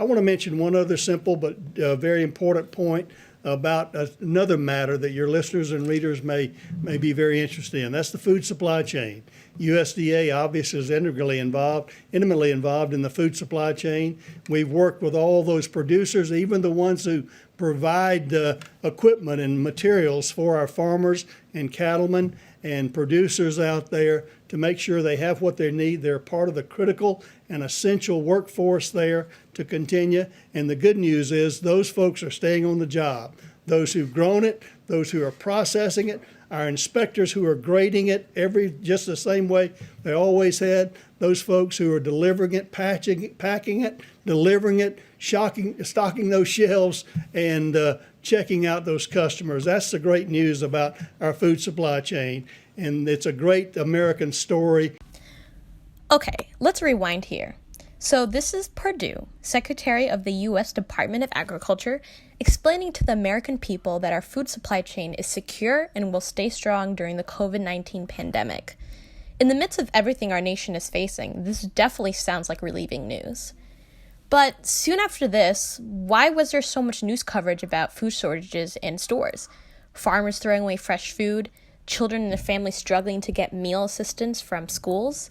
I want to mention one other simple but very important point about another matter that your listeners and readers may be very interested in. That's the food supply chain. USDA obviously is intimately involved in the food supply chain. We've worked with all those producers, even the ones who provide equipment and materials for our farmers and cattlemen and producers out there to make sure they have what they need. They're part of the critical and essential workforce there to continue. And the good news is those folks are staying on the job. Those who've grown it, those who are processing it, our inspectors who are grading it just the same way they always had, those folks who are delivering it, packing it, delivering it, stocking those shelves, and checking out those customers. That's the great news about our food supply chain, and it's a great American story. Okay, let's rewind here. So this is Perdue, Secretary of the U.S. Department of Agriculture, explaining to the American people that our food supply chain is secure and will stay strong during the COVID-19 pandemic. In the midst of everything our nation is facing, this definitely sounds like relieving news. But soon after this, why was there so much news coverage about food shortages in stores? Farmers throwing away fresh food, children and their families struggling to get meal assistance from schools,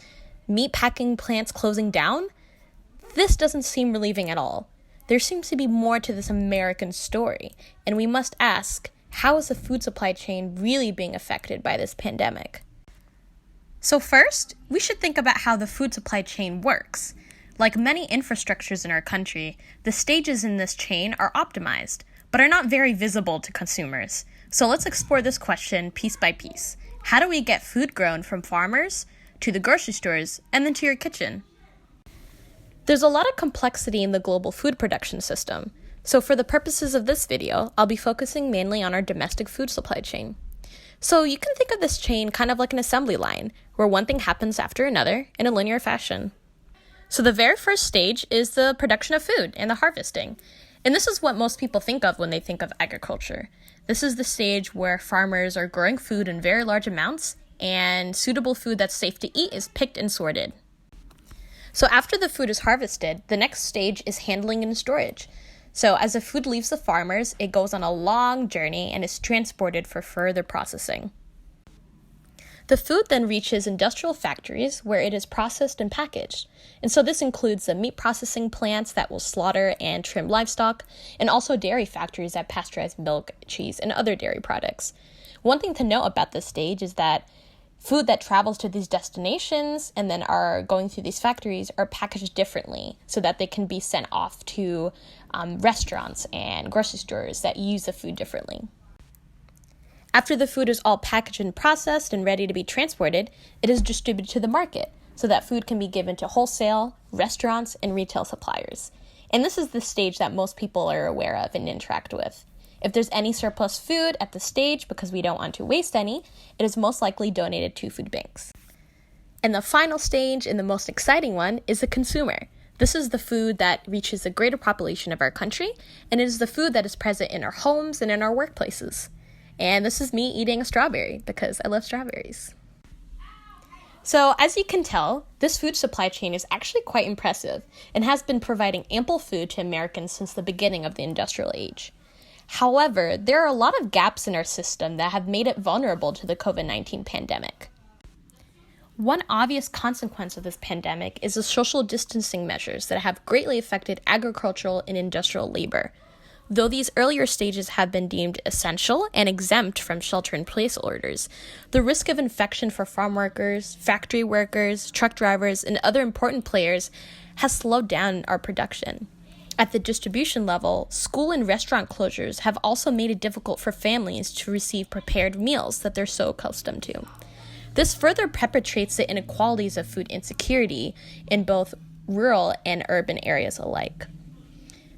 meat packing plants closing down? This doesn't seem relieving at all. There seems to be more to this American story, and we must ask, how is the food supply chain really being affected by this pandemic? So first, we should think about how the food supply chain works. Like many infrastructures in our country, the stages in this chain are optimized, but are not very visible to consumers. So let's explore this question piece by piece. How do we get food grown from farmers to the grocery stores and then to your kitchen? There's a lot of complexity in the global food production system, so for the purposes of this video, I'll be focusing mainly on our domestic food supply chain. So you can think of this chain kind of like an assembly line, where one thing happens after another in a linear fashion. So the very first stage is the production of food and the harvesting, and this is what most people think of when they think of agriculture. This is the stage where farmers are growing food in very large amounts, and suitable food that's safe to eat is picked and sorted. So after the food is harvested, the next stage is handling and storage. So as the food leaves the farmers, it goes on a long journey and is transported for further processing. The food then reaches industrial factories where it is processed and packaged. And so this includes the meat processing plants that will slaughter and trim livestock, and also dairy factories that pasteurize milk, cheese, and other dairy products. One thing to note about this stage is that food that travels to these destinations and then are going through these factories are packaged differently so that they can be sent off to restaurants and grocery stores that use the food differently. After the food is all packaged and processed and ready to be transported, it is distributed to the market so that food can be given to wholesale, restaurants, and retail suppliers. And this is the stage that most people are aware of and interact with. If there's any surplus food at the stage because we don't want to waste any, it is most likely donated to food banks. And the final stage, and the most exciting one, is the consumer. This is the food that reaches the greater population of our country, and it is the food that is present in our homes and in our workplaces. And this is me eating a strawberry because I love strawberries. So as you can tell, this food supply chain is actually quite impressive and has been providing ample food to Americans since the beginning of the industrial age. However, there are a lot of gaps in our system that have made it vulnerable to the COVID-19 pandemic. One obvious consequence of this pandemic is the social distancing measures that have greatly affected agricultural and industrial labor. Though these earlier stages have been deemed essential and exempt from shelter-in-place orders, the risk of infection for farm workers, factory workers, truck drivers, and other important players has slowed down our production. At the distribution level, school and restaurant closures have also made it difficult for families to receive prepared meals that they're so accustomed to. This further perpetuates the inequalities of food insecurity in both rural and urban areas alike.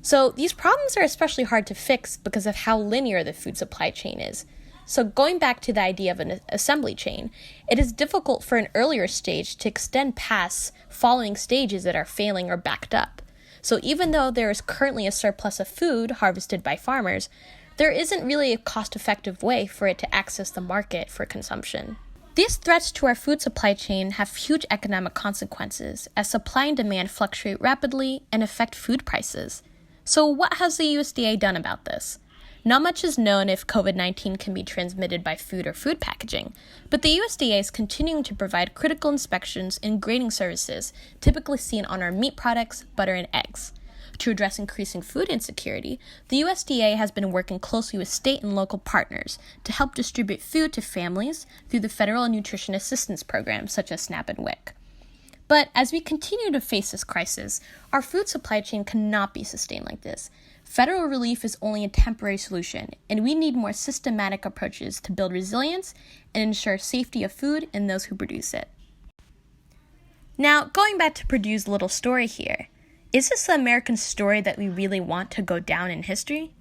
So these problems are especially hard to fix because of how linear the food supply chain is. So going back to the idea of an assembly chain, it is difficult for an earlier stage to extend past following stages that are failing or backed up. So even though there is currently a surplus of food harvested by farmers, there isn't really a cost-effective way for it to access the market for consumption. These threats to our food supply chain have huge economic consequences as supply and demand fluctuate rapidly and affect food prices. So what has the USDA done about this? Not much is known if COVID-19 can be transmitted by food or food packaging, but the USDA is continuing to provide critical inspections and grading services typically seen on our meat products, butter, and eggs. To address increasing food insecurity, the USDA has been working closely with state and local partners to help distribute food to families through the federal nutrition assistance programs such as SNAP and WIC. But as we continue to face this crisis, our food supply chain cannot be sustained like this. Federal relief is only a temporary solution, and we need more systematic approaches to build resilience and ensure safety of food and those who produce it. Now, going back to Purdue's little story here, is this the American story that we really want to go down in history?